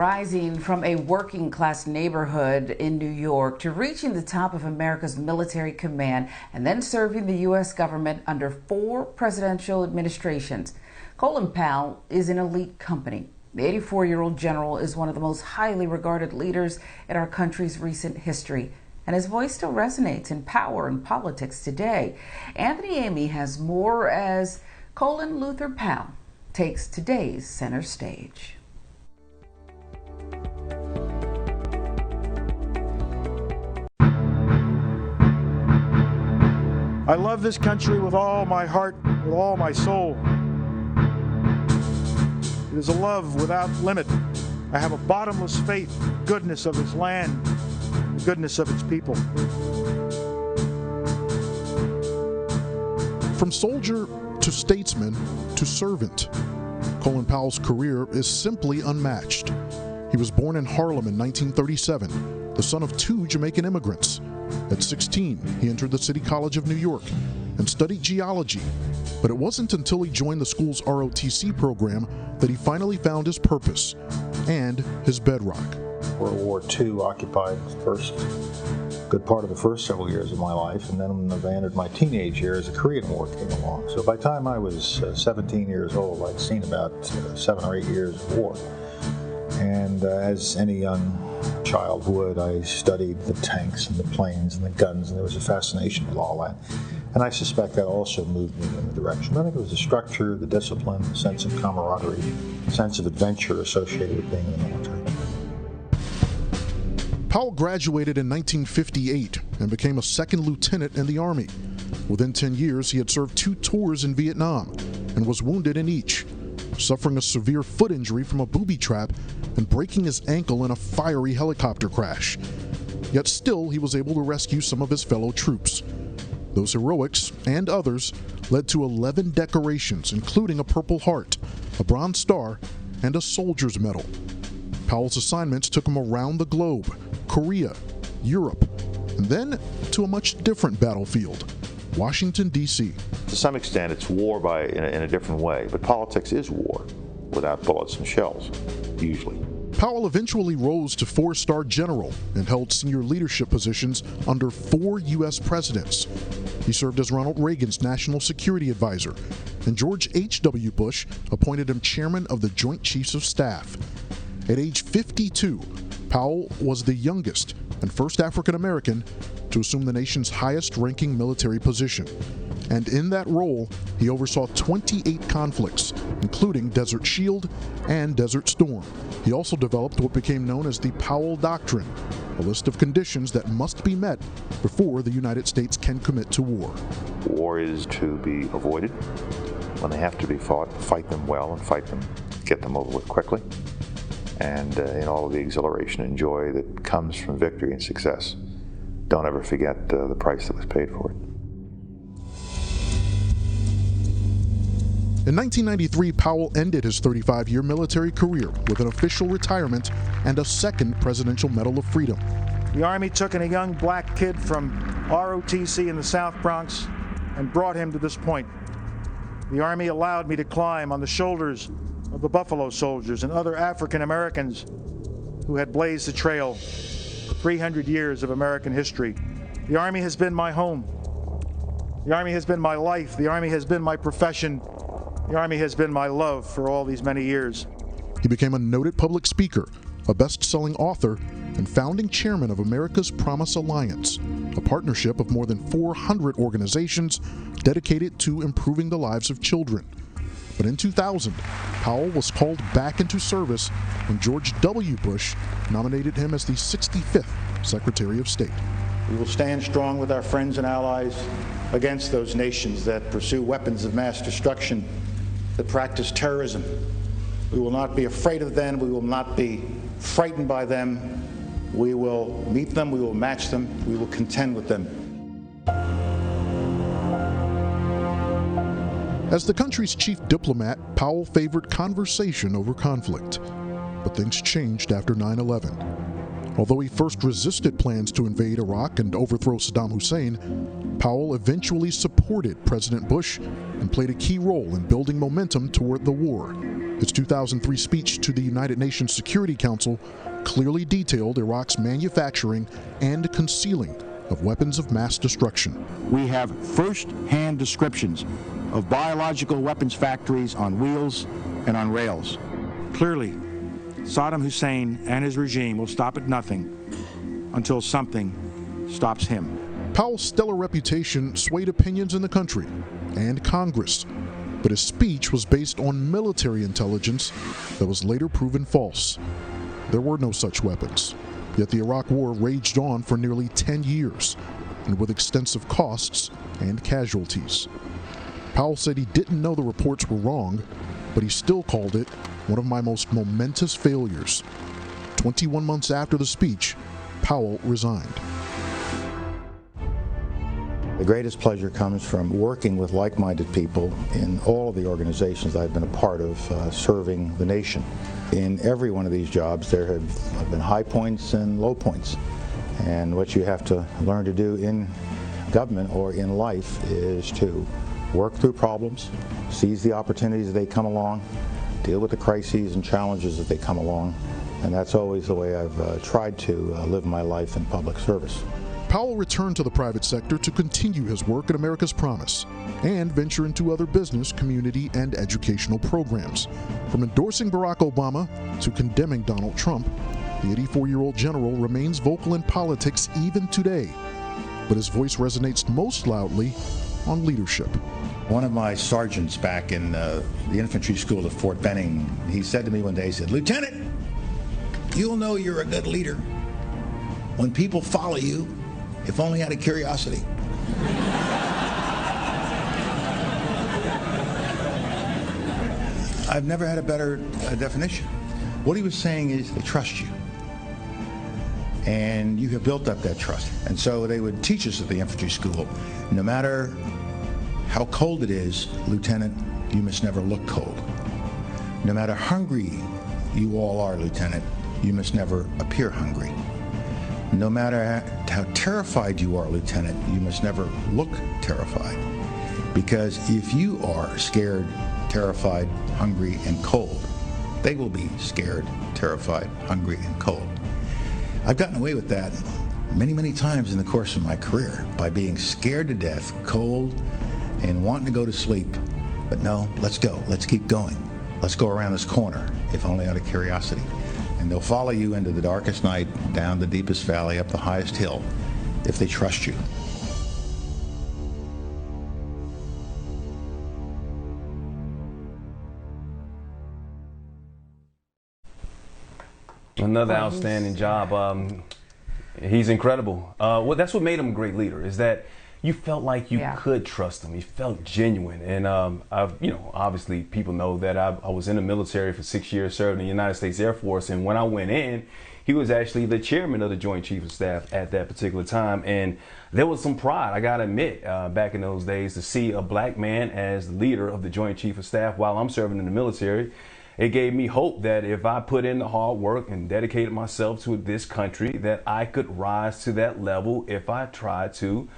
Rising from a working class neighborhood in New York to reaching the top of America's military command and then serving the U.S. government under 4 presidential administrations, Colin Powell is an elite company. The 84-year-old general is one of the most highly regarded leaders in our country's recent history, and his voice still resonates in power and politics today. Anthony Amey has more as Colin Luther Powell takes today's center stage. I love this country with all my heart, with all my soul. It is a love without limit. I have a bottomless faith in the goodness of this land, the goodness of its people. From soldier to statesman to servant, Colin Powell's career is simply unmatched. He was born in Harlem in 1937, the son of 2 Jamaican immigrants. At 16, he entered the City College of New York and studied geology, but it wasn't until he joined the school's ROTC program that he finally found his purpose and his bedrock. World War II occupied the first good part of the first several years of my life, and then when I entered my teenage years, the Korean War came along. So by the time I was 17 years old, I'd seen about 7 or 8 years of war. And as any young child would, I studied the tanks and the planes and the guns, and there was a fascination with all that. And I suspect that also moved me in the direction. I think it was the structure, the discipline, the sense of camaraderie, the sense of adventure associated with being in the military. Powell graduated in 1958 and became a 2nd lieutenant in the Army. Within 10 years, he had served 2 tours in Vietnam and was wounded in each, suffering a severe foot injury from a booby trap and breaking his ankle in a fiery helicopter crash. Yet still, he was able to rescue some of his fellow troops. Those heroics, and others, led to 11 decorations, including a Purple Heart, a Bronze Star, and a Soldier's Medal. Powell's assignments took him around the globe, Korea, Europe, and then to a much different battlefield, Washington, D.C. To some extent, it's war in a different way, but politics is war without bullets and shells, usually. Powell eventually rose to 4-star general and held senior leadership positions under 4 U.S. presidents. He served as Ronald Reagan's national security advisor, and George H.W. Bush appointed him chairman of the Joint Chiefs of Staff. At age 52, Powell was the youngest and first African American to assume the nation's highest-ranking military position. And in that role, he oversaw 28 conflicts, including Desert Shield and Desert Storm. He also developed what became known as the Powell Doctrine, a list of conditions that must be met before the United States can commit to war. War is to be avoided. When they have to be fought, fight them well and get them over with quickly. And in all of the exhilaration and joy that comes from victory and success. Don't ever forget the price that was paid for it. In 1993, Powell ended his 35-year military career with an official retirement and a 2nd Presidential Medal of Freedom. The Army took in a young black kid from ROTC in the South Bronx and brought him to this point. The Army allowed me to climb on the shoulders of the Buffalo Soldiers and other African Americans who had blazed the trail for 300 years of American history. The Army has been my home. The Army has been my life. The Army has been my profession. The Army has been my love for all these many years. He became a noted public speaker, a best-selling author, and founding chairman of America's Promise Alliance, a partnership of more than 400 organizations dedicated to improving the lives of children. But in 2000, Powell was called back into service when George W. Bush nominated him as the 65th Secretary of State. We will stand strong with our friends and allies against those nations that pursue weapons of mass destruction, that practice terrorism. We will not be afraid of them. We will not be frightened by them. We will meet them. We will match them. We will contend with them. As the country's chief diplomat, Powell favored conversation over conflict. But things changed after 9/11. Although he first resisted plans to invade Iraq and overthrow Saddam Hussein, Powell eventually supported President Bush and played a key role in building momentum toward the war. His 2003 speech to the United Nations Security Council clearly detailed Iraq's manufacturing and concealing of weapons of mass destruction. We have first-hand descriptions of biological weapons factories on wheels and on rails. Clearly, Saddam Hussein and his regime will stop at nothing until something stops him. Powell's stellar reputation swayed opinions in the country and Congress, but his speech was based on military intelligence that was later proven false. There were no such weapons, yet the Iraq War raged on for nearly 10 years, and with extensive costs and casualties. Powell said he didn't know the reports were wrong, but he still called it one of my most momentous failures. 21 months after the speech, Powell resigned. The greatest pleasure comes from working with like-minded people in all of the organizations I've been a part of, serving the nation. In every one of these jobs, there have been high points and low points. And what you have to learn to do in government or in life is to work through problems, seize the opportunities as they come along, deal with the crises and challenges as they come along. And that's always the way I've tried to live my life in public service. Powell returned to the private sector to continue his work at America's Promise and venture into other business, community, and educational programs. From endorsing Barack Obama to condemning Donald Trump, the 84-year-old general remains vocal in politics even today, but his voice resonates most loudly on leadership. One of my sergeants back in the infantry school at Fort Benning, he said to me one day, he said, "Lieutenant, you'll know you're a good leader when people follow you, if only out of curiosity." I've never had a better definition. What he was saying is they trust you. And you have built up that trust. And so they would teach us at the infantry school, no matter how cold it is, Lieutenant, you must never look cold. No matter hungry you all are, Lieutenant, you must never appear hungry. No matter how terrified you are, Lieutenant, you must never look terrified. Because if you are scared, terrified, hungry, and cold, they will be scared, terrified, hungry, and cold. I've gotten away with that many, many times in the course of my career by being scared to death, cold, and wanting to go to sleep. But no, let's go. Let's keep going. Let's go around this corner, if only out of curiosity. And they'll follow you into the darkest night, down the deepest valley, up the highest hill, if they trust you. Another outstanding job. He's incredible. Well, that's what made him a great leader, is that you felt like you could trust him. He felt genuine. And, obviously people know that I was in the military for 6 years, served in the United States Air Force. And when I went in, he was actually the chairman of the Joint Chiefs of Staff at that particular time. And there was some pride, I gotta admit, back in those days, to see a black man as the leader of the Joint Chiefs of Staff while I'm serving in the military. It gave me hope that if I put in the hard work and dedicated myself to this country, that I could rise to that level if I tried to,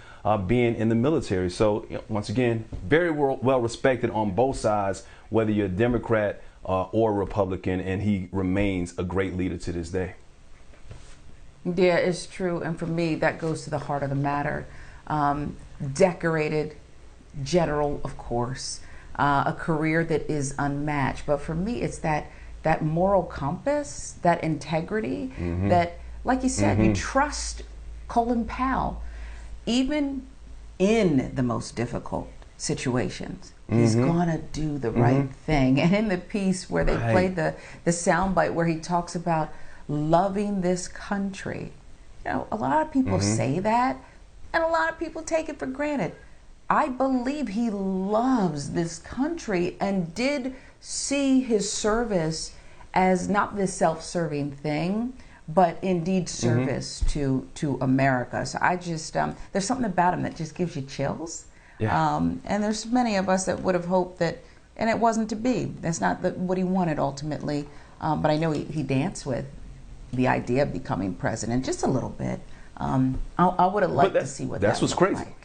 being in the military. So once again, very well respected on both sides, whether you're a Democrat or Republican, and he remains a great leader to this day. Yeah, it's true. And for me, that goes to the heart of the matter. Decorated general, of course. A career that is unmatched. But for me, it's that moral compass, that integrity, that, like you said, you trust Colin Powell, even in the most difficult situations. He's gonna do the right thing. And in the piece where they played the soundbite where he talks about loving this country, a lot of people say that, and a lot of people take it for granted. I believe he loves this country and did see his service as not this self-serving thing, but indeed service to America. So I just, there's something about him that just gives you chills. Yeah. And there's many of us that would have hoped that, and it wasn't to be. That's not what he wanted ultimately. But I know he danced with the idea of becoming president just a little bit. I would have liked to see what that was crazy. Like.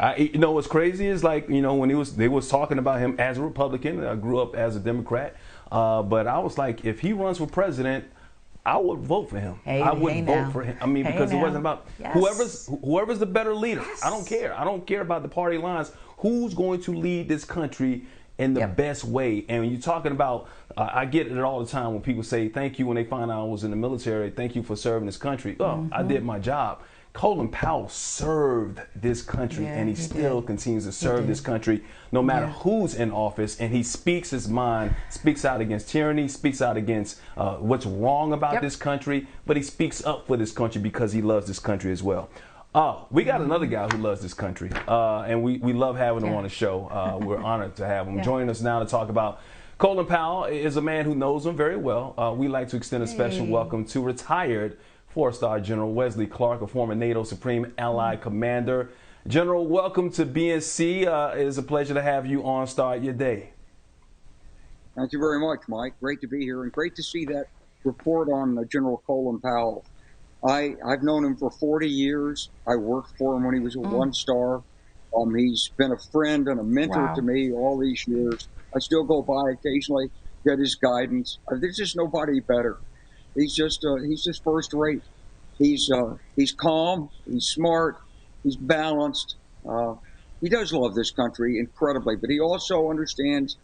What's crazy is, like, when they was talking about him as a Republican. I grew up as a Democrat. But I was like, if he runs for president, I would vote for him. I would vote for him. I mean, because it wasn't about whoever's the better leader. I don't care. I don't care about the party lines. Who's going to lead this country in the best way? And when you're talking about, I get it all the time when people say thank you when they find out I was in the military. Thank you for serving this country. Oh, I did my job. Colin Powell served this country, and he still continues to serve this country no matter who's in office, and he speaks his mind, speaks out against tyranny, speaks out against what's wrong about this country, but he speaks up for this country because he loves this country as well. We got another guy who loves this country, and we love having him on the show. We're honored to have him. Joining us now to talk about Colin Powell is a man who knows him very well. We like to extend a special welcome to retired 4-star General Wesley Clark, a former NATO Supreme Allied Commander. General, welcome to BNC. It is a pleasure to have you on Start Your Day. Thank you very much, Mike. Great to be here, and great to see that report on General Colin Powell. I've known him for 40 years. I worked for him when he was a 1-star. He's been a friend and a mentor to me all these years. I still go by occasionally, get his guidance. There's just nobody better. He's just first rate. He's calm. He's smart. He's balanced. He does love this country incredibly, but he also understands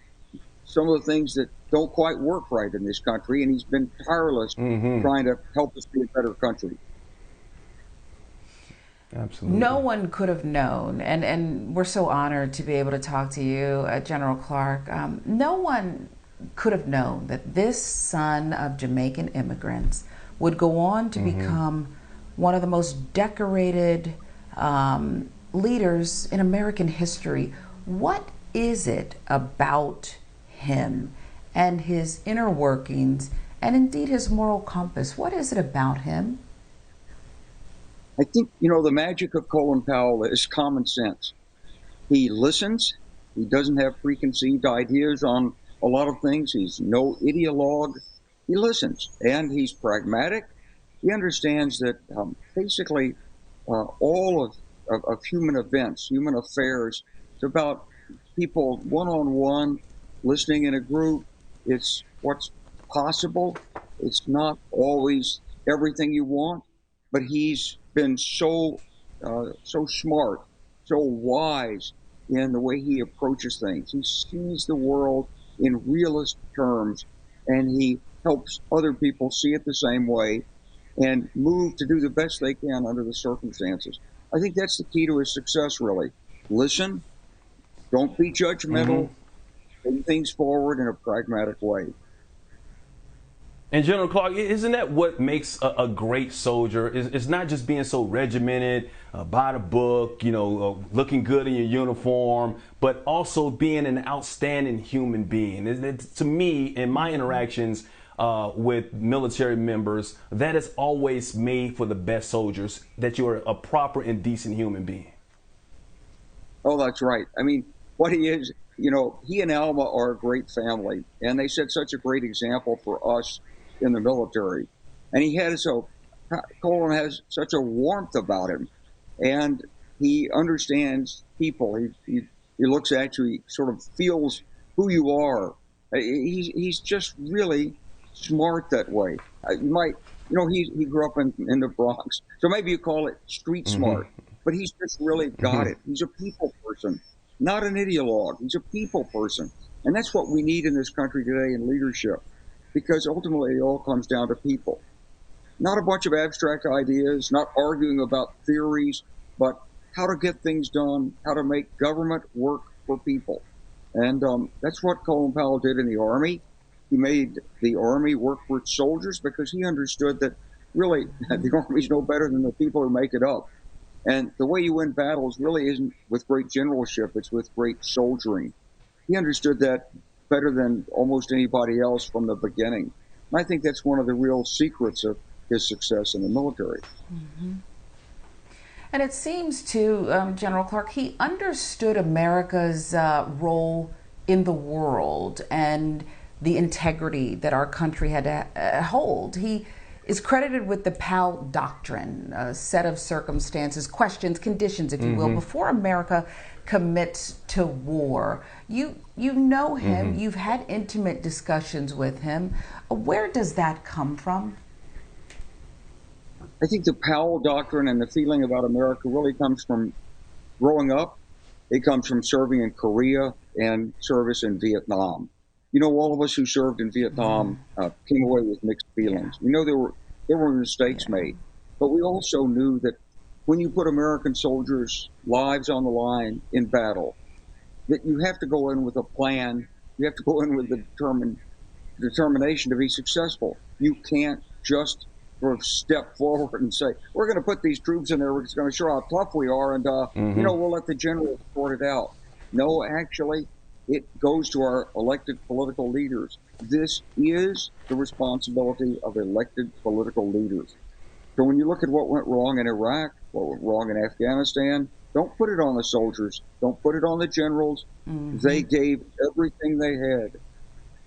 some of the things that don't quite work right in this country, and he's been tireless trying to help us be a better country. Absolutely. No one could have known, and we're so honored to be able to talk to you, General Clark. No one could have known that this son of Jamaican immigrants would go on to become one of the most decorated leaders in American history. What is it about him and his inner workings, and indeed his moral compass? What is it about him? I think, the magic of Colin Powell is common sense. He listens. He doesn't have preconceived ideas on a lot of things. He's no ideologue. He listens, and he's pragmatic. He understands that basically all of human events, human affairs, it's about people one-on-one, listening in a group. It's what's possible. It's not always everything you want, but he's been so smart, so wise in the way he approaches things. He sees the world in realist terms, and he helps other people see it the same way and move to do the best they can under the circumstances. I think that's the key to his success, really. Listen, don't be judgmental, bring things forward in a pragmatic way. And General Clark, isn't that what makes a great soldier? It's not just being so regimented, by the book, looking good in your uniform, but also being an outstanding human being. To me, in my interactions with military members, that is always made for the best soldiers, that you're a proper and decent human being. Oh, that's right. I mean, what he is, he and Alma are a great family, and they set such a great example for us in the military. And Colin has such a warmth about him, and he understands people. He looks at you, he sort of feels who you are. He's just really smart that way. He grew up in the Bronx, so maybe you call it street smart, but he's just really got it. He's a people person, not an ideologue. He's a people person. And that's what we need in this country today in leadership, because ultimately it all comes down to people. Not a bunch of abstract ideas, not arguing about theories, but how to get things done, how to make government work for people. And that's what Colin Powell did in the Army. He made the Army work for its soldiers because he understood that really the Army's no better than the people who make it up. And the way you win battles really isn't with great generalship, it's with great soldiering. He understood that better than almost anybody else from the beginning. And I think that's one of the real secrets of his success in the military. And it seems to General Clark, he understood America's role in the world and the integrity that our country had to hold. He is credited with the Powell Doctrine, a set of circumstances, questions, conditions, if you will, before America commits to war. You know him, you've had intimate discussions with him. Where does that come from? I think the Powell Doctrine and the feeling about America really comes from growing up. It comes from serving in Korea and service in Vietnam. You know, all of us who served in Vietnam came away with mixed feelings. We know there were mistakes made, but we also knew that when you put American soldiers' lives on the line in battle, that you have to go in with a plan. You have to go in with the determination to be successful. You can't just sort of step forward and say, we're going to put these troops in there. It's going to show how tough we are, and you know, we'll let the generals sort it out. No, actually, it goes to our elected political leaders. This is the responsibility of elected political leaders. So when you look at what went wrong in Iraq, what went wrong in Afghanistan, don't put it on the soldiers. Don't put it on the generals. They gave everything they had.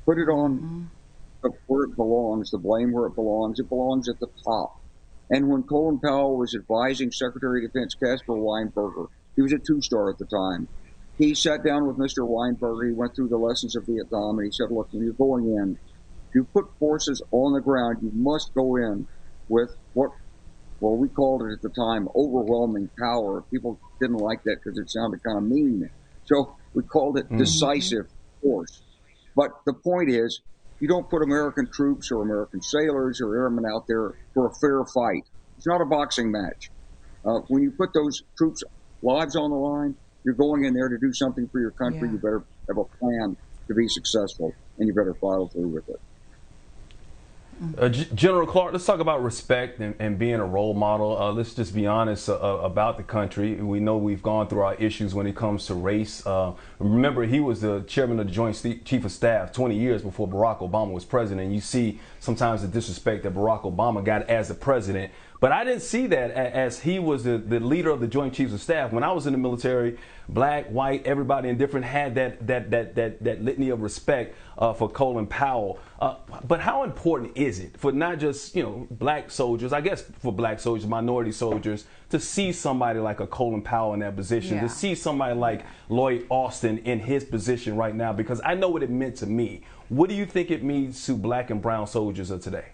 Put it on where it belongs, the blame where it belongs. It belongs at the top. And when Colin Powell was advising Secretary of Defense Caspar Weinberger, he was a two-star at the time, he sat down with Mr. Weinberger, he went through the lessons of Vietnam, and he said, look, when you're going in, if you put forces on the ground, you must go in with what, well, we called it at the time, overwhelming power. People didn't like that because it sounded kind of mean. So we called it decisive force. But the point is, you don't put American troops or American sailors or airmen out there for a fair fight. It's not a boxing match. When you put those troops' lives on the line, you're going in there to do something for your country. You better have a plan to be successful, and you better follow through with it. General Clark, let's talk about respect and being a role model. Let's just be honest about the country. We know we've gone through our issues when it comes to race. Remember, he was the chairman of the Joint Chief of Staff 20 years before Barack Obama was president. You see sometimes the disrespect that Barack Obama got as the president. But I didn't see that as he was the leader of the Joint Chiefs of Staff. When I was in the military, black, white, everybody indifferent had that litany of respect for Colin Powell. But how important is it for not just, you know, black soldiers, I guess for black soldiers, minority soldiers, to see somebody like a Colin Powell in that position, to see somebody like Lloyd Austin in his position right now? Because I know what it meant to me. What do you think it means to black and brown soldiers of today?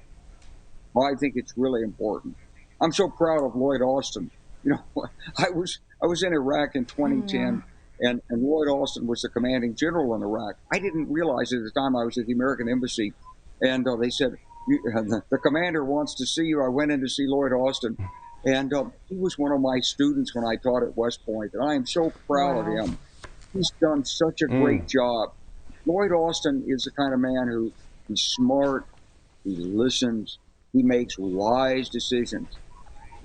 Well, I think it's really important. I'm so proud of Lloyd Austin. You know, I was in Iraq in 2010, and Lloyd Austin was the commanding general in Iraq. I didn't realize at the time I was at the American Embassy, and they said, the commander wants to see you. I went in to see Lloyd Austin, and he was one of my students when I taught at West Point, and I am so proud of him. He's done such a great job. Lloyd Austin is the kind of man who he's smart, he listens, he makes wise decisions.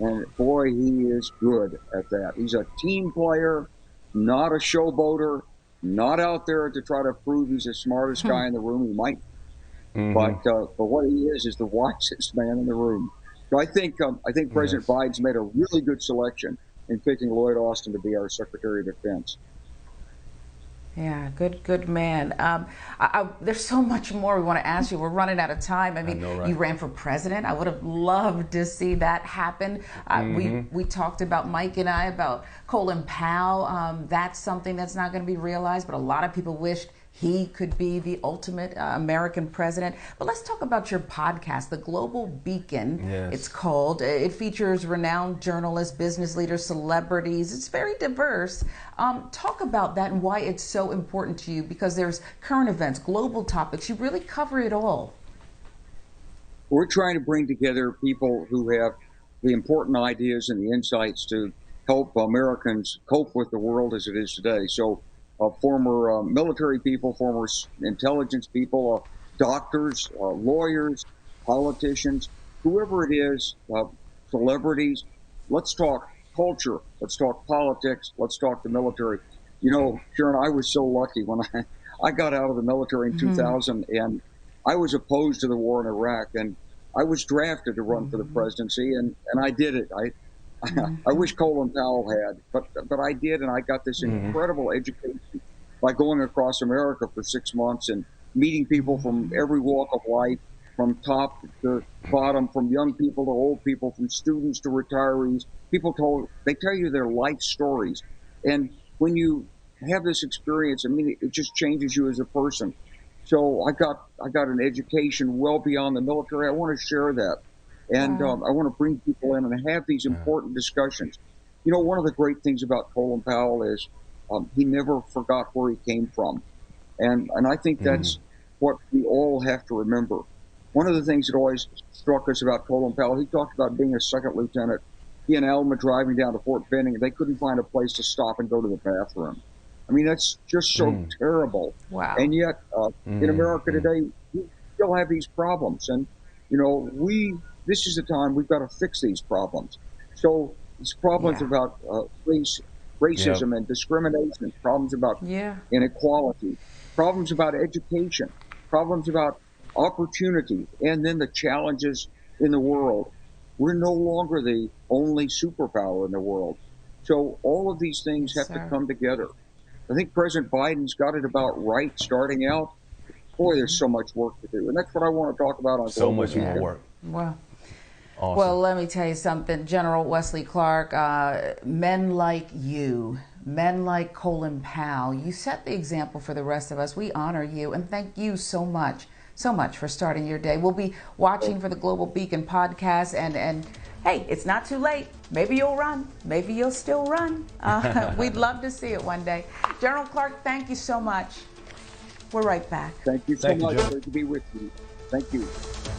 And boy, he is good at that. He's a team player, not a showboater, not out there to try to prove he's the smartest guy in the room. He might, but what he is the wisest man in the room. So I think President Biden's made a really good selection in picking Lloyd Austin to be our Secretary of Defense. Yeah, good man. There's so much more we want to ask you. We're running out of time. I mean, you ran for president. I would have loved to see that happen. We talked about, Mike and I, about Colin Powell. That's something that's not going to be realized, but a lot of people wished he could be the ultimate American president. But let's talk about your podcast, The Global Beacon. It's called. It features renowned journalists, business leaders, celebrities. It's very diverse. Talk about that and why it's so important to you, because there's current events, global topics. You really cover it all. We're trying to bring together people who have the important ideas and the insights to help Americans cope with the world as it is today. So former military people, former intelligence people, doctors, lawyers, politicians, whoever it is, celebrities. Let's talk culture. Let's talk politics. Let's talk the military. You know, Sharon, I was so lucky when I got out of the military in 2000, and I was opposed to the war in Iraq, and I was drafted to run for the presidency, and I did it. I wish Colin Powell had, but I did, and I got this incredible education by going across America for 6 months and meeting people from every walk of life, from top to bottom, from young people to old people, from students to retirees. They tell you their life stories. And when you have this experience, I mean, it just changes you as a person. So I got an education well beyond the military. I want to share that. And I want to bring people in and have these important discussions. You know, one of the great things about Colin Powell is he never forgot where he came from. And I think that's what we all have to remember. One of the things that always struck us about Colin Powell, he talked about being a second lieutenant. He and Alma driving down to Fort Benning, and they couldn't find a place to stop and go to the bathroom. I mean, that's just so terrible. Wow. And yet, in America today, we still have these problems. And, you know, this is the time we've got to fix these problems. So these problems about racism and discrimination, problems about inequality, problems about education, problems about opportunity, and then the challenges in the world. We're no longer the only superpower in the world. So all of these things have to come together. I think President Biden's got it about right starting out. Boy, there's so much work to do. And that's what I want to talk about on so much more work. Wow. Awesome. Well, let me tell you something, General Wesley Clark, men like you, men like Colin Powell, you set the example for the rest of us. We honor you and thank you so much for starting your day. We'll be watching for the Global Beacon podcast and hey, it's not too late. Maybe you'll run. Maybe you'll still run. We'd love to see it one day. General Clark, thank you so much. We're right back. Thank you so much. Great to be with you. Thank you.